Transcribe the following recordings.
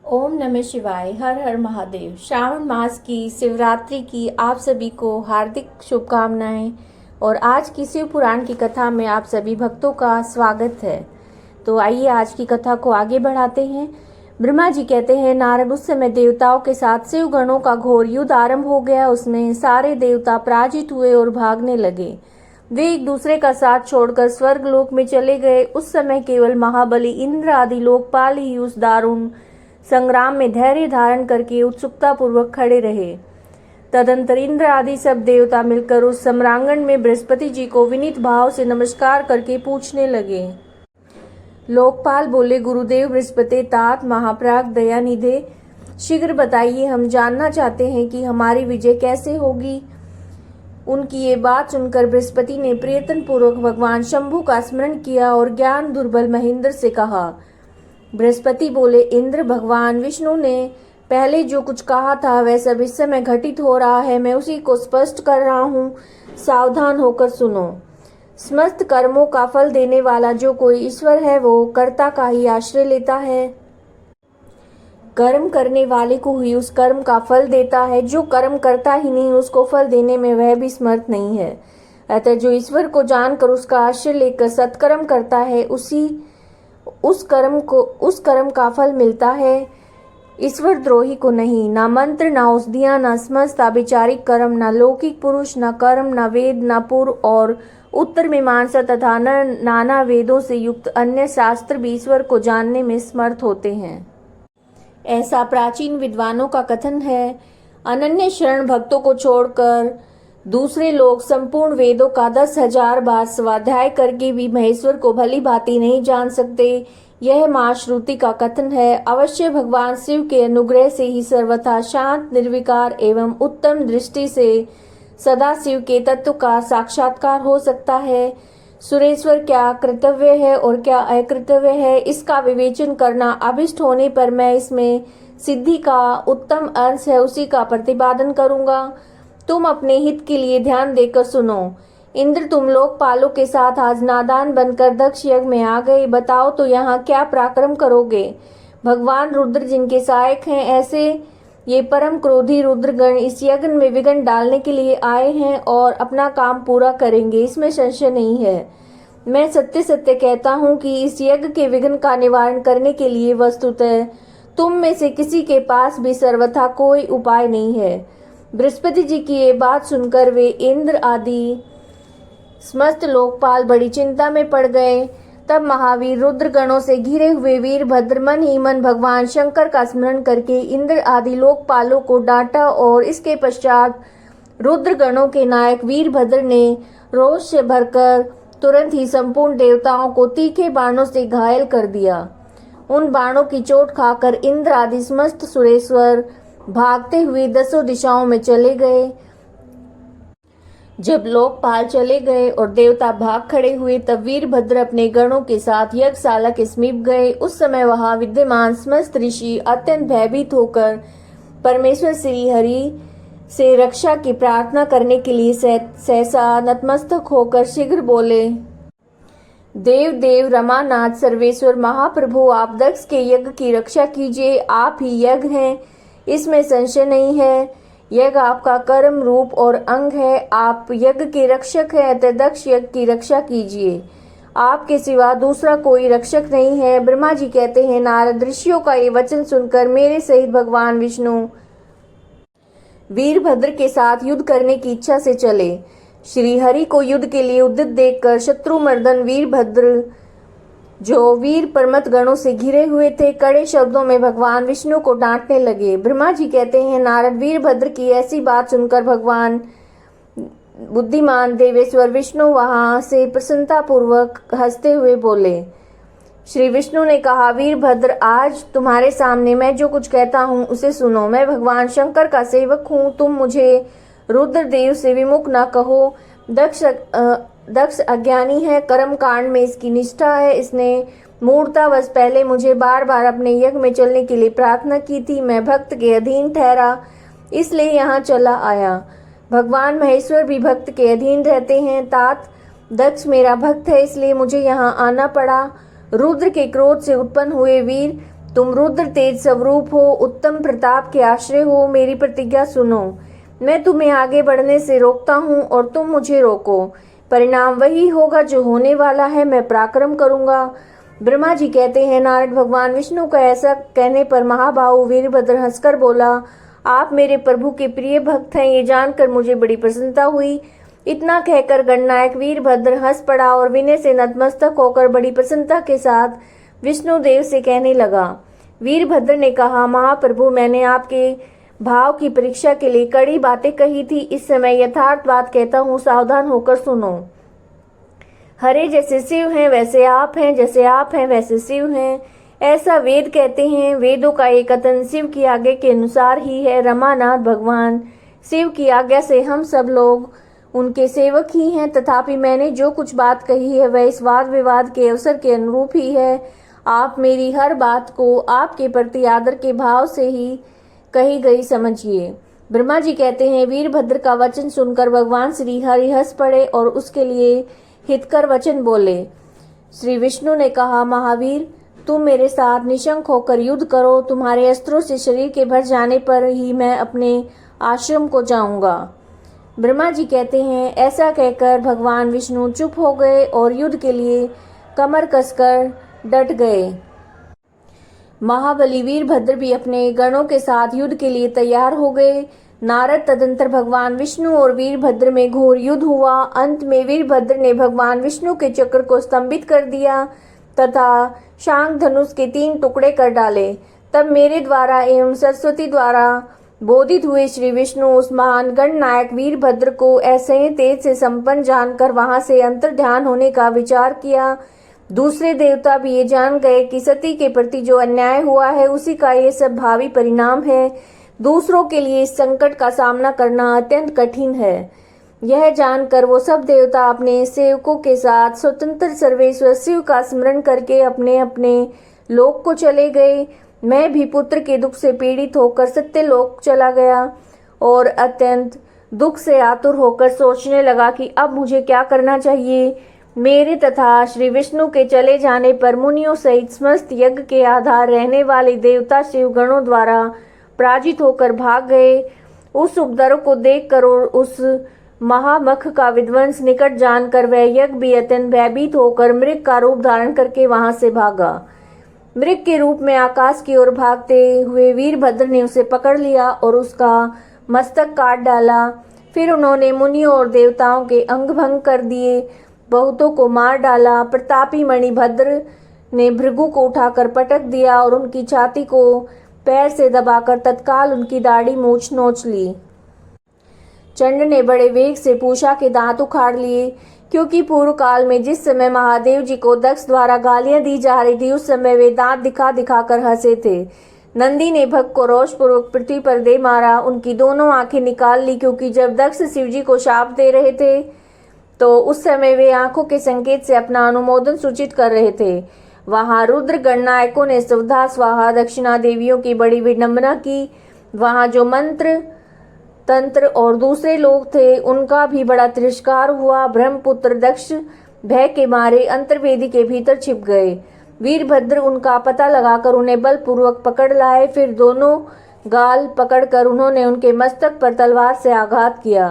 ओम नमः शिवाय। हर हर महादेव। श्रावण मास की शिवरात्रि की आप सभी को हार्दिक शुभकामनाएं। और आज की शिव पुराण की कथा में आप सभी भक्तों का स्वागत है। तो आइए आज की कथा को आगे बढ़ाते हैं। ब्रह्मा जी कहते हैं, नारद, उस समय देवताओं के साथ शिव गणों का घोर युद्ध आरंभ हो गया। उसमें सारे देवता पराजित हुए और भागने लगे। वे एक दूसरे का साथ छोड़कर स्वर्ग लोक में चले गए। उस समय केवल महाबली इंद्र आदि लोकपाल ही उस दारुण संग्राम में धैर्य धारण करके उत्सुकता पूर्वक खड़े रहे। तदंतर इंद्र आदि सब देवता मिलकर उस सम्रांगण में बृहस्पति जी को विनीत भाव से नमस्कार करके पूछने लगे। लोकपाल बोले, गुरुदेव बृहस्पति, तात महाप्राग दयानिधे, शीघ्र बताइए, हम जानना चाहते हैं कि हमारी विजय कैसे होगी। उनकी ये बात सुनकर बृहस्पति ने प्रयत्न पूर्वक भगवान शंभु का स्मरण किया और ज्ञान दुर्बल महेंद्र से कहा। बृहस्पति बोले, इंद्र, भगवान विष्णु ने पहले जो कुछ कहा था वह सब इस समय घटित हो रहा है। मैं उसी को स्पष्ट कर रहा हूँ, सावधान होकर सुनो। समस्त कर्मों का फल देने वाला जो कोई ईश्वर है वो कर्ता का ही आश्रय लेता है। कर्म करने वाले को ही उस कर्म का फल देता है। जो कर्म करता ही नहीं उसको फल देने में वह भी समर्थ नहीं है। अतः जो ईश्वर को जानकर उसका आश्रय लेकर सत्कर्म करता है उस कर्म का फल मिलता है, ईश्वर द्रोही को नहीं। ना मंत्र, ना औषधियां, ना समस्त आभिचारिक कर्म, ना लौकिक पुरुष, ना कर्म, ना वेद, ना पूर्व और उत्तर मीमांसा तथा नाना वेदों से युक्त अन्य शास्त्र भी ईश्वर को जानने में समर्थ होते हैं। ऐसा प्राचीन विद्वानों का कथन है। अनन्य शरण भक्तों को छोड़कर दूसरे लोग संपूर्ण वेदों का 10,000 बार स्वाध्याय करके भी महेश्वर को भली भांति नहीं जान सकते। यह मां श्रुति का कथन है। अवश्य भगवान शिव के अनुग्रह से ही सर्वथा शांत, निर्विकार एवं उत्तम दृष्टि से सदा शिव के तत्व का साक्षात्कार हो सकता है। सुरेश्वर क्या कर्तव्य है और क्या अकृतव्य है, इसका विवेचन करना अभिष्ट होने पर मैं इसमें सिद्धि का उत्तम अंश है उसी का प्रतिपादन करूंगा। तुम अपने हित के लिए ध्यान देकर सुनो। इंद्र, तुम लोकपालों के साथ आज नादान बनकर दक्ष यज्ञ में आ गए। बताओ तो यहाँ क्या पराक्रम करोगे। भगवान रुद्र जिनके सहायक हैं, ऐसे ये परम क्रोधी रुद्रगण इस यज्ञ में विघ्न डालने के लिए आए हैं और अपना काम पूरा करेंगे, इसमें संशय नहीं है। मैं सत्य सत्य कहता हूँ कि इस यज्ञ के विघ्न का निवारण करने के लिए वस्तुतः तुम में से किसी के पास भी सर्वथा कोई उपाय नहीं है। बृहस्पति जी की ये बात सुनकर वे इंद्र आदि समस्त लोकपाल बड़ी चिंता में पड़ गए। तब महावीर रुद्र गणों से घिरे हुए वीरभद्र मन ही मन भगवान शंकर का स्मरण करके इंद्र आदि लोकपालों को डांटा और इसके पश्चात रुद्र गणों के नायक वीरभद्र ने रोष से भरकर तुरंत ही संपूर्ण देवताओं को तीखे बाणों से घायल कर दिया। उन बाणों की चोट खाकर इंद्र आदि समस्त सुरेश्वर भागते हुए 10 दिशाओं में चले गए। जब लोकपाल चले गए और देवता भाग खड़े हुए तब वीरभद्र अपने गणों के साथ यज्ञशाला के समीप गए। उस समय वहां विद्यमान समस्त ऋषि अत्यंत भयभीत होकर परमेश्वर श्री हरि से रक्षा की प्रार्थना करने के लिए सहसा नतमस्तक होकर शीघ्र बोले, देव देव रमानाथ सर्वेश्वर महाप्रभु, आप दक्ष के यज्ञ की रक्षा कीजिए। आप ही यज्ञ हैं, इसमें संशय नहीं है। यज्ञ आपका कर्म रूप और अंग है। आप यज्ञ के रक्षक हैं, अतः दक्ष यज्ञ की रक्षा कीजिए। आपके सिवा दूसरा कोई रक्षक नहीं है। ब्रह्मा जी कहते हैं, नारद, ऋषियों का ये वचन सुनकर मेरे सहित भगवान विष्णु वीरभद्र के साथ युद्ध करने की इच्छा से चले। श्री हरि को युद्ध के लिए उद्यत देखकर शत्रुमर्दन वीरभद्र, जो वीर परमत गणों से घिरे हुए थे, कड़े शब्दों में भगवान विष्णु को डांटने लगे। ब्रह्मा जी कहते हैं, नारद, वीरभद्र की ऐसी बात सुनकर भगवान बुद्धिमान देवेश्वर विष्णु वहां से प्रसन्नता पूर्वक हंसते हुए बोले। श्री विष्णु ने कहा, वीरभद्र, आज तुम्हारे सामने मैं जो कुछ कहता हूँ उसे सुनो। मैं भगवान शंकर का सेवक हूँ। तुम मुझे रुद्रदेव से विमुख न कहो। दक्ष अज्ञानी है, कर्म कांड में इसकी निष्ठा है। इसने मूर्तावश पहले मुझे बार बार अपने यज्ञ में चलने के लिए प्रार्थना की थी। मैं भक्त के अधीन ठहरा, इसलिए यहाँ चला आया। भगवान महेश्वर भी भक्त के अधीन रहते हैं। तात, दक्ष मेरा भक्त है, इसलिए मुझे यहाँ आना पड़ा। रुद्र के क्रोध से उत्पन्न हुए वीर, तुम रुद्र तेज स्वरूप हो, उत्तम प्रताप के आश्रय हो। मेरी प्रतिज्ञा सुनो। मैं तुम्हें आगे बढ़ने से रोकता हूँ और तुम मुझे रोको। परिणाम वही होगा जो होने वाला है। मैं पराक्रम करूंगा। ब्रह्मा जी कहते हैं, नारद भगवान विष्णु का ऐसा कहने पर महाबाहु वीरभद्र हंसकर बोला, आप मेरे प्रभु के प्रिय भक्त हैं, ये जानकर मुझे बड़ी प्रसन्नता हुई। इतना कहकर गणनायक वीरभद्र हंस पड़ा और विनय से नतमस्तक होकर बड़ी प्रसन्नता के साथ विष्णु देव से कहने लगा। वीरभद्र ने कहा, महाप्रभु, मैंने आपके भाव की परीक्षा के लिए कड़ी बातें कही थी। इस समय यथार्थ बात कहता हूँ, सावधान होकर सुनो। हरे जैसे शिव हैं वैसे आप हैं, जैसे आप हैं वैसे शिव हैं, ऐसा वेद कहते हैं। वेदों का ये कथन शिव की आज्ञा के अनुसार ही है। रमानाथ भगवान शिव की आज्ञा से हम सब लोग उनके सेवक ही हैं। तथापि मैंने जो कुछ बात कही है वह इस वाद विवाद के अवसर के अनुरूप ही है। आप मेरी हर बात को आपके प्रति आदर के भाव से ही कही गई समझिए। ब्रह्मा जी कहते हैं, वीरभद्र का वचन सुनकर भगवान श्री हरि हंस पड़े और उसके लिए हितकर वचन बोले। श्री विष्णु ने कहा, महावीर, तुम मेरे साथ निशंक होकर युद्ध करो। तुम्हारे अस्त्रों से शरीर के भर जाने पर ही मैं अपने आश्रम को जाऊंगा। ब्रह्मा जी कहते हैं, ऐसा कहकर भगवान विष्णु चुप हो गए और युद्ध के लिए कमर कसकर डट गए। महाबली वीरभद्र भी अपने गणों के साथ युद्ध के लिए तैयार हो गए। नारद तदंतर भगवान विष्णु और वीरभद्र में घोर युद्ध हुआ। अंत में वीरभद्र ने भगवान विष्णु के चक्र को स्तंभित कर दिया तथा शांग धनुष के 3 टुकड़े कर डाले। तब मेरे द्वारा एवं सरस्वती द्वारा बोधित हुए श्री विष्णु उस महान गण नायक वीरभद्र को ऐसे ही तेज से संपन्न जानकर वहां से अंतर्ध्यान होने का विचार किया। दूसरे देवता भी ये जान गए कि सती के प्रति जो अन्याय हुआ है उसी का ये सब भावी परिणाम है। दूसरों के लिए इस संकट का सामना करना अत्यंत कठिन है। यह जानकर वो सब देवता अपने सेवकों के साथ स्वतंत्र सर्वेश्वर शिव का स्मरण करके अपने अपने लोक को चले गए। मैं भी पुत्र के दुख से पीड़ित होकर सत्य लोक चला गया और अत्यंत दुख से आतुर होकर सोचने लगा कि अब मुझे क्या करना चाहिए। मेरे तथा श्री विष्णु के चले जाने पर मुनियों सहित समस्त यज्ञ के आधार रहने वाले देवता शिव गणों द्वारा पराजित होकर भाग गए। उस उपद्रव को देखकर और उस महामख का विध्वंस निकट जानकर वह यज्ञ भी अत्यंत भयभीत होकर मृग का रूप धारण करके वहां से भागा। मृग के रूप में आकाश की ओर भागते हुए वीरभद्र ने उसे पकड़ लिया और उसका मस्तक काट डाला। फिर उन्होंने मुनियों और देवताओं के अंग भंग कर दिए, बहुतों को मार डाला। प्रतापी मणिभद्र ने भृगु को उठाकर पटक दिया और उनकी छाती को पैर से दबाकर तत्काल उनकी दाढ़ी मूछ नोच ली। चंड ने बड़े वेग से पूषा के दांत उखाड़ लिए, क्योंकि पूर्व काल में जिस समय महादेव जी को दक्ष द्वारा गालियां दी जा रही थी उस समय वे दांत दिखा दिखाकर हंसे थे। नंदी ने भग को रोषपूर्वक पृथ्वी पर दे मारा, उनकी दोनों आंखें निकाल ली, क्योंकि जब दक्ष शिव जी को शाप दे रहे थे तो उस समय वे आंखों के संकेत से अपना अनुमोदन सूचित कर रहे थे। वहां रुद्र गणनायकों ने स्वधा स्वाहा दक्षिणा देवियों की बड़ी विडंबना की। वहां जो मंत्र तंत्र और दूसरे लोग थे उनका भी बड़ा तिरस्कार हुआ। ब्रह्मपुत्र दक्ष भय के मारे अंतर्वेदी के भीतर छिप गए। वीरभद्र उनका पता लगाकर उन्हें बलपूर्वक पकड़ लाए। फिर दोनों गाल पकड़कर उन्होंने उनके मस्तक पर तलवार से आघात किया,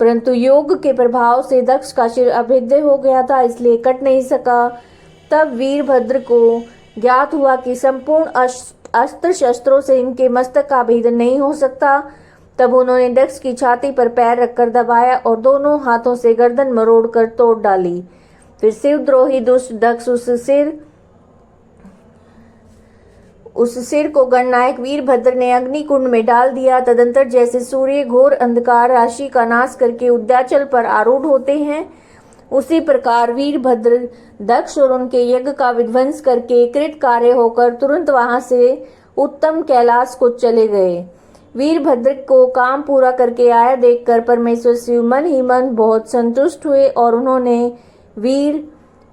परंतु योग के प्रभाव से दक्ष का सिर अभेद्य हो गया था, इसलिए कट नहीं सका। तब वीरभद्र को ज्ञात हुआ कि संपूर्ण अस्त्र शस्त्रों से इनके मस्तक का भेदन नहीं हो सकता। तब उन्होंने दक्ष की छाती पर पैर रखकर दबाया और दोनों हाथों से गर्दन मरोड़कर तोड़ डाली। फिर शिवद्रोही दुष्ट दक्ष उस सिर को गणनायक वीरभद्र ने अग्निकुंड में डाल दिया। तदंतर जैसे सूर्य घोर अंधकार राशि का नाश करके उद्याचल पर आरूढ़ होते हैं, उसी प्रकार वीरभद्र दक्ष और उनके यज्ञ का विध्वंस करके कृत कार्य होकर तुरंत वहां से उत्तम कैलाश को चले गए। वीरभद्र को काम पूरा करके आया देखकर परमेश्वर शिव मन ही मन बहुत संतुष्ट हुए और उन्होंने वीर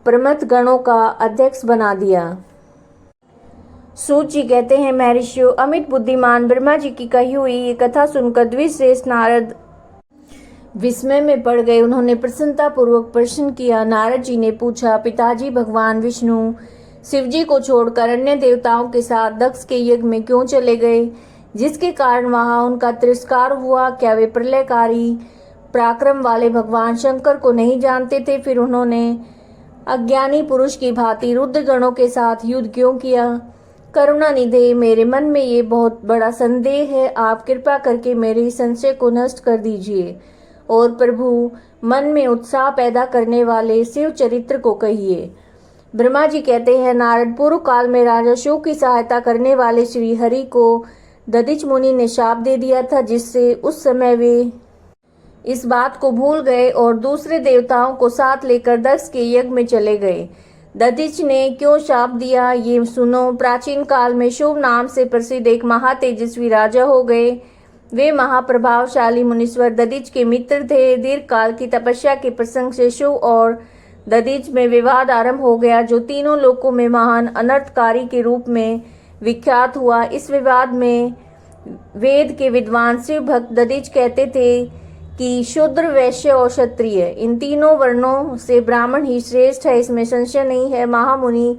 प्रमथ गणों का अध्यक्ष बना दिया। सूत जी कहते हैं, महर्षियों, अमित बुद्धिमान ब्रह्मा जी की कही हुई ये कथा सुनकर द्विश्रेष्ठ नारद विस्मय में पड़ गए। उन्होंने प्रसन्नता पूर्वक प्रश्न किया। नारद जी ने पूछा, पिताजी, भगवान विष्णु शिवजी को छोड़कर अन्य देवताओं के साथ दक्ष के यज्ञ में क्यों चले गए, जिसके कारण वहां उनका तिरस्कार हुआ? क्या वे प्रलयकारी पराक्रम वाले भगवान शंकर को नहीं जानते थे? फिर उन्होंने अज्ञानी पुरुष की भांति रुद्र गणों के साथ युद्ध क्यों किया? करुणा निधे, मेरे मन में ये बहुत बड़ा संदेह है, आप कृपा करके मेरे इस संशय को नष्ट कर दीजिए और प्रभु मन में उत्साह पैदा करने वाले शिव चरित्र को कहिए। ब्रह्मा जी कहते हैं, नारद, पूर्व काल में राजा शिव की सहायता करने वाले श्री हरि को दधिच मुनि ने शाप दे दिया था, जिससे उस समय वे इस बात को भूल गए और दूसरे देवताओं को साथ लेकर दक्ष के यज्ञ में चले गए। दधिच ने क्यों शाप दिया, ये सुनो। प्राचीन काल में शिव नाम से प्रसिद्ध एक महातेजस्वी राजा हो गए। वे महाप्रभावशाली मुनीश्वर दधिच के मित्र थे। दीर्घ काल की तपस्या के प्रसंग से शिव और दधिच में विवाद आरंभ हो गया, जो तीनों लोकों में महान अनर्थकारी के रूप में विख्यात हुआ। इस विवाद में वेद के विद्वान शिव भक्त दधिच कहते थे कि शूद्र, वैश्य और क्षत्रिय, इन तीनों वर्णों से ब्राह्मण ही श्रेष्ठ है, इसमें संशय नहीं है। महामुनि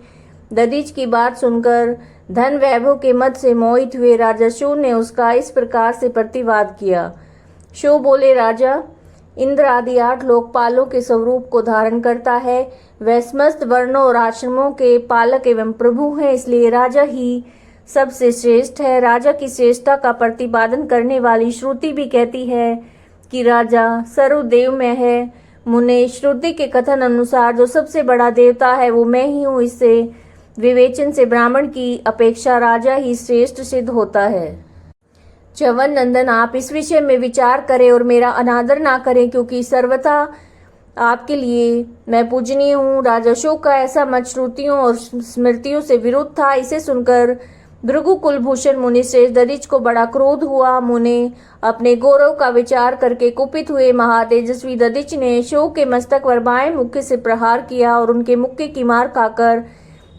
दधिच की बात सुनकर धन वैभव के मद से मोहित हुए राजा शिव ने उसका इस प्रकार से प्रतिवाद किया। शिव बोले, राजा, इंद्र आदि 8 लोकपालों के स्वरूप को धारण करता है। वह समस्त वर्णों और आश्रमों के पालक एवं प्रभु हैं, इसलिए राजा ही सबसे श्रेष्ठ है। राजा की श्रेष्ठता का प्रतिपादन करने वाली श्रुति भी कहती है कि राजा सर्वदेवमय है। मुने, श्रुति के कथन अनुसार जो सबसे बड़ा देवता है वो मैं ही हूँ। इससे विवेचन से ब्राह्मण की अपेक्षा राजा ही श्रेष्ठ सिद्ध होता है। च्यवन नंदन, आप इस विषय में विचार करें और मेरा अनादर ना करें, क्योंकि सर्वथा आपके लिए मैं पूजनीय हूँ। राजा शिव का ऐसा मत श्रुतियों और स्मृतियों से विरुद्ध था। इसे सुनकर भृगु कुलभूषण मुनि श्रेष्ठ दधिच को बड़ा क्रोध हुआ। मुनि अपने गौरव का विचार करके कुपित हुए। महातेजस्वी दधिच ने शिव के मस्तक पर बाएं मुक्के से प्रहार किया और उनके मुक्के की मार खाकर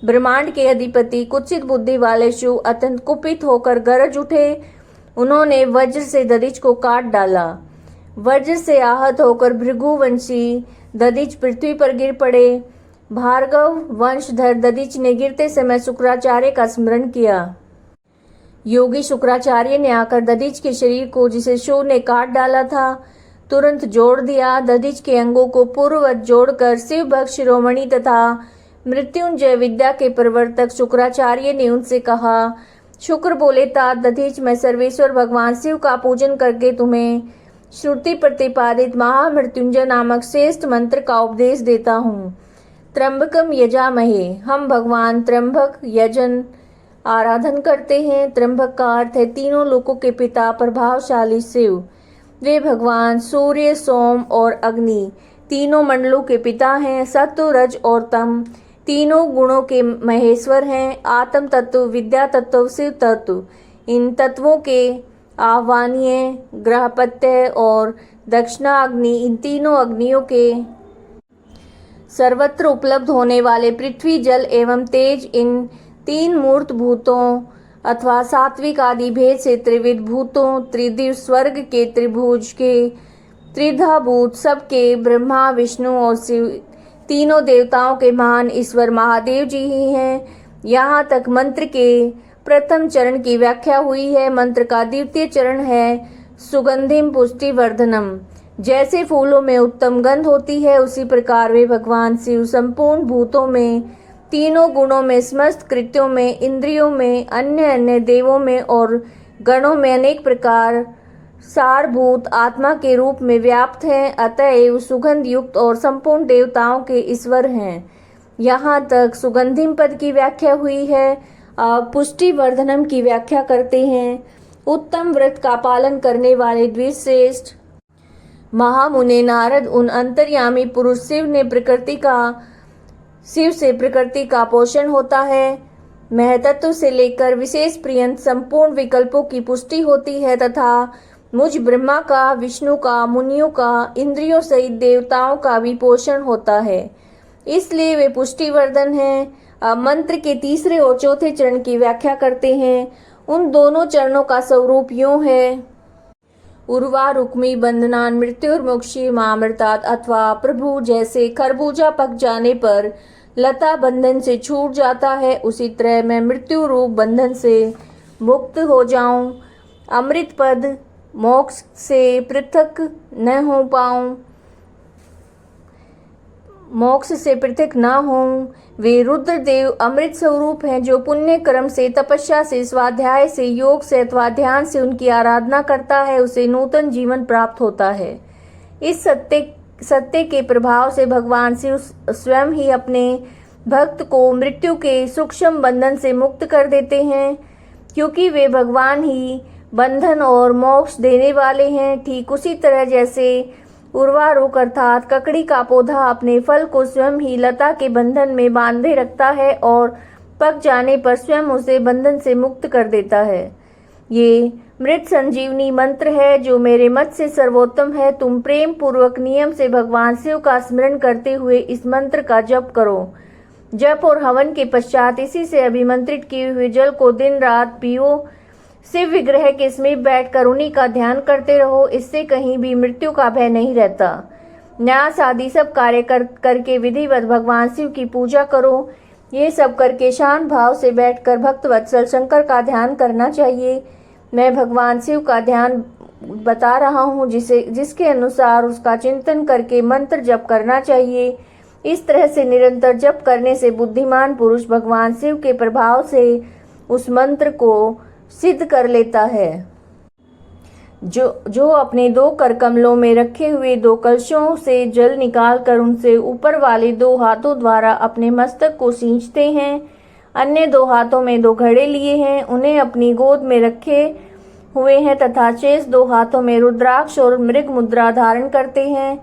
ब्रह्मांड के अधिपति कुत्सित बुद्धि वाले शिव अत्यंत कुपित होकर गरज उठे। उन्होंने वज्र से दधिच को काट डाला। वज्र से आहत होकर भृगुवंशी दधिच पृथ्वी पर गिर पड़े। भार्गव वंशधर दधिच ने गिरते समय शुक्राचार्य का स्मरण किया। योगी शुक्राचार्य ने आकर दधिच के शरीर को, जिसे शिव ने काट डाला था, तुरंत जोड़ दिया। दधिच के अंगों को पूर्ववत जोड़कर शिव भक्त शिरोमणि तथा मृत्युंजय विद्या के प्रवर्तक शुक्राचार्य ने उनसे कहा, शुक्र बोले, तात दधिच, मैं सर्वेश्वर भगवान शिव का पूजन करके तुम्हें श्रुति प्रतिपादित महामृत्युंजय नामक श्रेष्ठ मंत्र का उपदेश देता हूँ। त्र्यंबकम यजामहे, हम भगवान त्र्यंबक यजन आराधन करते हैं। त्र्यंबक का अर्थ है तीनों लोकों के पिता प्रभावशाली शिव। वे भगवान सूर्य, सोम और अग्नि तीनों मंडलों के पिता हैं। सत्व, रज और तम तीनों गुणों के महेश्वर हैं। आत्म तत्व, विद्या तत्व, शिव तत्व, इन तत्वों के आह्वानीय, ग्रहपत्य और दक्षिणाग्नि, इन तीनों अग्नियों के सर्वत्र उपलब्ध होने वाले पृथ्वी, जल एवं तेज, इन 3 मूर्त भूतों अथवा सात्विक आदि भेद से त्रिविध भूतों, त्रिदिव स्वर्ग के त्रिभुज के त्रिधा भूत, सबके ब्रह्मा, विष्णु और शिव तीनों देवताओं के महान ईश्वर महादेव जी ही हैं। यहाँ तक मंत्र के प्रथम चरण की व्याख्या हुई है। मंत्र का द्वितीय चरण है सुगंधिम पुष्टि वर्धनम। जैसे फूलों में उत्तम गंध होती है, उसी प्रकार वे भगवान शिव संपूर्ण भूतों में, तीनों गुणों में, समस्त कृत्यों में, इंद्रियों में, अन्य अन्य देवों में और गणों में अनेक प्रकार सारभूत आत्मा के रूप में व्याप्त हैं। अतएव सुगंध युक्त और संपूर्ण देवताओं के ईश्वर हैं। यहाँ तक सुगंधिम पद की व्याख्या हुई है। पुष्टि वर्धनम की व्याख्या करते हैं उत्तम व्रत का पालन करने वाले द्विश्रेष्ठ महामुने नारद। उन अंतर्यामी पुरुष शिव से प्रकृति का पोषण होता है। महतत्व से लेकर विशेष पर्यंत संपूर्ण विकल्पों की पुष्टि होती है तथा मुझ ब्रह्मा का, विष्णु का, मुनियों का, इंद्रियों सहित देवताओं का भी पोषण होता है, इसलिए वे पुष्टिवर्धन हैं। अब मंत्र के तीसरे और चौथे चरण की व्याख्या करते हैं। उन दोनों चरणों का स्वरूप यूं है, उर्वा रुक्मी बंधनान मृत्युर्मुक्षी मामृतात्, अथवा प्रभु जैसे खरबूजा पक जाने पर लता बंधन से छूट जाता है, उसी तरह मैं मृत्यु रूप बंधन से मुक्त हो जाऊं, अमृत पद मोक्ष से पृथक न हो पाऊं, मोक्ष से पृथक न हों। वे रुद्रदेव अमृत स्वरूप हैं, जो पुण्य कर्म से, तपस्या से, स्वाध्याय से, योग से अथवा ध्यान से उनकी आराधना करता है, उसे नूतन जीवन प्राप्त होता है। इस सत्य के प्रभाव से भगवान शिव स्वयं ही अपने भक्त को मृत्यु के सूक्ष्म बंधन से मुक्त कर देते हैं, क्योंकि वे भगवान ही बंधन और मोक्ष देने वाले हैं। ठीक उसी तरह जैसे उर्वारुक अर्थात ककड़ी का पौधा अपने फल को स्वयं ही लता के बंधन में बांधे रखता है और पक जाने पर स्वयं उसे बंधन से मुक्त कर देता है। ये मृत संजीवनी मंत्र है, जो मेरे मत से सर्वोत्तम है। तुम प्रेम पूर्वक नियम से भगवान शिव का स्मरण करते हुए इस मंत्र का जप करो। जप और हवन के पश्चात इसी से अभिमंत्रित किए हुए जल को दिन रात पियो। शिव विग्रह के समीप बैठकर उन्हीं का ध्यान करते रहो, इससे कहीं भी मृत्यु का भय नहीं रहता। न्यास आदि सब कार्य करके विधिवत भगवान शिव की पूजा करो। ये सब करके शांत भाव से बैठकर भक्त वत्सल शंकर का ध्यान करना चाहिए। मैं भगवान शिव का ध्यान बता रहा हूँ, जिसके अनुसार उसका चिंतन करके मंत्र जप करना चाहिए। इस तरह से निरंतर जप करने से बुद्धिमान पुरुष भगवान शिव के प्रभाव से उस मंत्र को सिद्ध कर लेता है। जो अपने 2 करकमलों में रखे हुए 2 कलशों से जल निकालकर उनसे ऊपर वाले 2 हाथों द्वारा अपने मस्तक को सींचते हैं, अन्य 2 हाथों में 2 घड़े लिए हैं, उन्हें अपनी गोद में रखे हुए हैं तथा शेष 2 हाथों में रुद्राक्ष और मृग मुद्रा धारण करते हैं,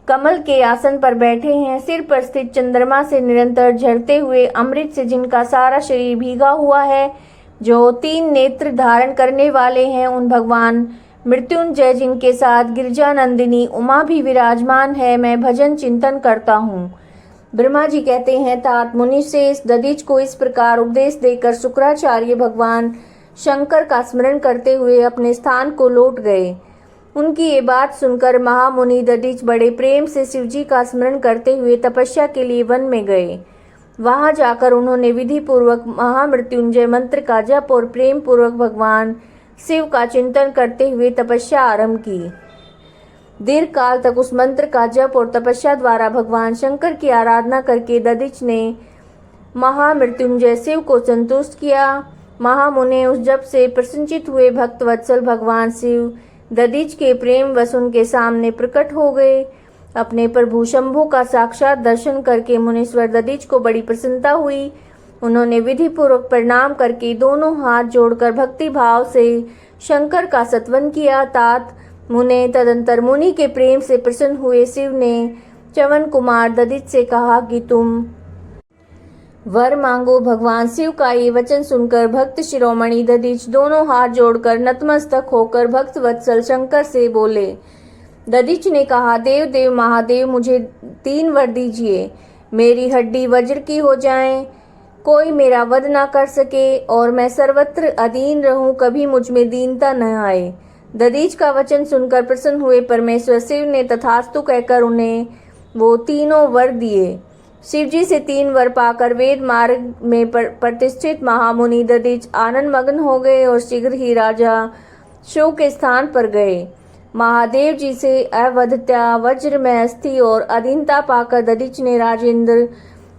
कमल के आसन पर बैठे हैं। सिर पर स्थित चंद्रमा से निरंतर झरते हुए अमृत से जिनका सारा शरीर भीगा हुआ है, जो 3 नेत्र धारण करने वाले हैं, उन भगवान मृत्युंजय जिनके साथ गिरजा नंदिनी उमा भी विराजमान है, मैं भजन चिंतन करता हूँ। ब्रह्मा जी कहते हैं, तात मुनिश्रेष्ठ दधीच को इस प्रकार उपदेश देकर शुक्राचार्य भगवान शंकर का स्मरण करते हुए अपने स्थान को लौट गए। उनकी ये बात सुनकर महामुनि दधीच बड़े प्रेम से शिवजी का स्मरण करते हुए तपस्या के लिए वन में गए। वहां जाकर उन्होंने विधि पूर्वक महामृत्युंजय मंत्र का जप और प्रेम पूर्वक भगवान शिव का चिंतन करते हुए तपस्या आरंभ की। दीर्घ काल तक उस मंत्र का जप और तपस्या द्वारा भगवान शंकर की आराधना करके दधीच ने महामृत्युंजय शिव को संतुष्ट किया। महामुनि उस जप से प्रसन्नचित हुए भक्त वत्सल भगवान शिव दधीच के प्रेम वश उनके सामने प्रकट हो गए। अपने प्रभु शंभु का साक्षात दर्शन करके मुनीश्वर दधीच को बड़ी प्रसन्नता हुई। उन्होंने विधि पूर्वक प्रणाम करके दोनों हाथ जोड़कर भक्ति भाव से शंकर का स्तवन किया। तात मुने तदंतर मुनि के प्रेम से प्रसन्न हुए शिव ने च्यवन कुमार दधीच से कहा कि तुम वर मांगो। भगवान शिव का ये वचन सुनकर भक्त शिरोमणि दधीच दोनों हाथ जोड़कर नतमस्तक होकर भक्त वत्सल शंकर से बोले। दधीच ने कहा, देव देव महादेव, मुझे 3 वर दीजिए। मेरी हड्डी वज्र की हो जाए, कोई मेरा वध ना कर सके और मैं सर्वत्र अधीन रहूं, कभी मुझ में दीनता न आए। दधीच का वचन सुनकर प्रसन्न हुए परमेश्वर शिव ने तथास्तु कहकर उन्हें वो 3 वर दिए। शिवजी से 3 वर पाकर वेद मार्ग में प्रतिष्ठित महामुनि दधीच आनंद मग्न हो गए और शीघ्र ही राजा शिव के स्थान पर गए। महादेव जी से अवधत्या वज्र में अस्थि और अधीनता पाकर दधीच ने राजेंद्र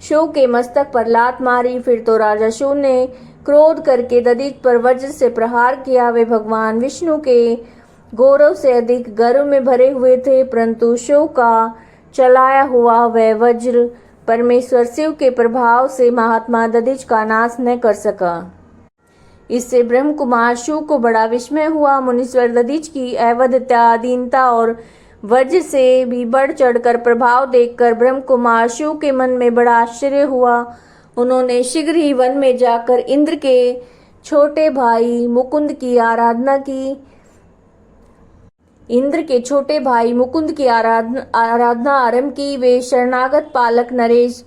शिव के मस्तक पर लात मारी। फिर तो राजा शिव ने क्रोध करके दधीच पर वज्र से प्रहार किया। वे भगवान विष्णु के गौरव से अधिक गर्व में भरे हुए थे, परंतु शिव का चलाया हुआ वह वज्र परमेश्वर शिव के प्रभाव से महात्मा दधीच का नाश न कर सका। इससे ब्रह्म कुमार शिव को बड़ा विस्मय हुआ। मुनीश्वर दधीच की अवधत्या, अधीनता और वज्र से भी बढ़ चढ़कर प्रभाव देखकर ब्रह्म कुमार शिव के मन में बड़ा आश्चर्य हुआ। उन्होंने शीघ्र ही वन में जाकर इंद्र के छोटे भाई मुकुंद की आराधना की। इंद्र के छोटे भाई मुकुंद की आराधना आरंभ की। वे शरणागत पालक नरेश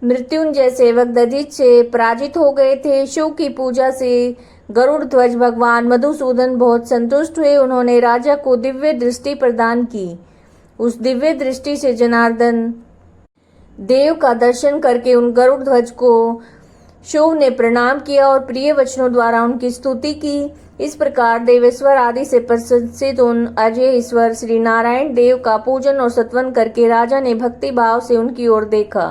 मृत्युंजय सेवक दधीच से पराजित हो गए थे। शिव की पूजा से गरुड़ ध्वज भगवान मधुसूदन बहुत संतुष्ट हुए। उन्होंने राजा को दिव्य दृष्टि प्रदान की। उस दिव्य दृष्टि से जनार्दन देव का दर्शन करके उन गरुड़ ध्वज को शिव ने प्रणाम किया और प्रिय वचनों द्वारा उनकी स्तुति की। इस प्रकार देवेश्वर आदि से प्रशंसित उन अजय ईश्वर श्री नारायण देव का पूजन और सत्वन करके राजा ने भक्ति भाव से उनकी ओर देखा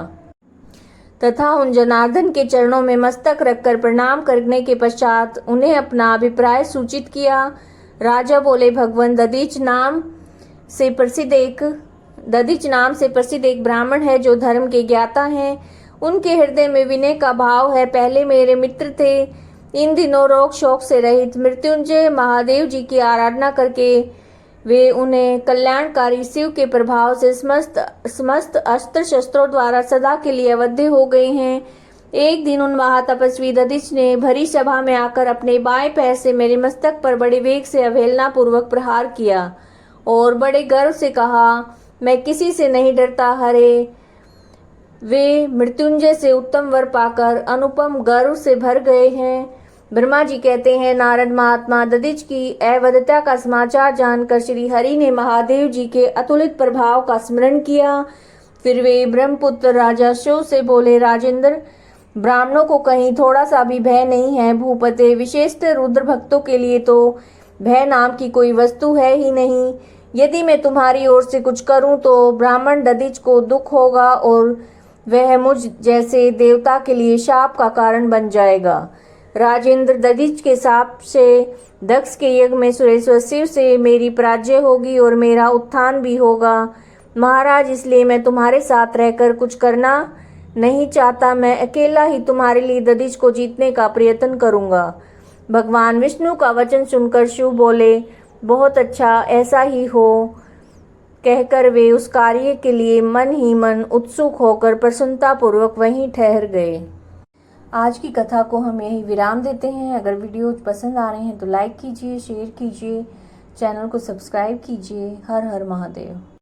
तथा उन जनार्दन के चरणों में मस्तक रखकर प्रणाम करने के पश्चात उन्हें अपना अभिप्राय सूचित किया। राजा बोले, भगवान दधिच नाम से प्रसिद्ध एक ब्राह्मण है जो धर्म के ज्ञाता हैं। उनके हृदय में विनय का भाव है। पहले मेरे मित्र थे, इन दिनों रोग शोक से रहित मृत्युंजय महादेव जी की आराधना करके वे उन्हें कल्याणकारी शिव के प्रभाव से समस्त अस्त्र शस्त्रों द्वारा सदा के लिए अवध्य हो गए हैं। एक दिन उन महातपस्वी दधिच ने भरी सभा में आकर अपने बाएं पैर से मेरे मस्तक पर बड़े वेग से अवहेलना पूर्वक प्रहार किया और बड़े गर्व से कहा, मैं किसी से नहीं डरता। हरे वे मृत्युंजय से उत्तम वर पाकर अनुपम गर्व से भर गए हैं। ब्रह्मा जी कहते हैं, नारद महात्मा दधिच की अवध्यता का समाचार जानकर श्री हरि ने महादेव जी के अतुलित प्रभाव का स्मरण किया। फिर वे ब्रह्मपुत्र राजा शिव से बोले, राजेंद्र, ब्राह्मणों को कहीं थोड़ा सा भी भय नहीं है। भूपते, विशेषतः रुद्र भक्तों के लिए तो भय नाम की कोई वस्तु है ही नहीं। यदि मैं तुम्हारी ओर से कुछ करूं तो ब्राह्मण दधिच को दुख होगा और वह मुझ जैसे देवता के लिए शाप का कारण बन जाएगा। राजेंद्र, दधिच के शाप से दक्ष के यज्ञ में सुरेश्वर शिव से मेरी पराजय होगी और मेरा उत्थान भी होगा। महाराज, इसलिए मैं तुम्हारे साथ रहकर कुछ करना नहीं चाहता। मैं अकेला ही तुम्हारे लिए दधिच को जीतने का प्रयत्न करूंगा। भगवान विष्णु का वचन सुनकर शिव बोले, बहुत अच्छा, ऐसा ही हो। कहकर वे उस कार्य के लिए मन ही मन उत्सुक होकर प्रसन्नता पूर्वक वहीं ठहर गए। आज की कथा को हम यही विराम देते हैं। अगर वीडियो पसंद आ रहे हैं तो लाइक कीजिए, शेयर कीजिए, चैनल को सब्सक्राइब कीजिए। हर हर महादेव।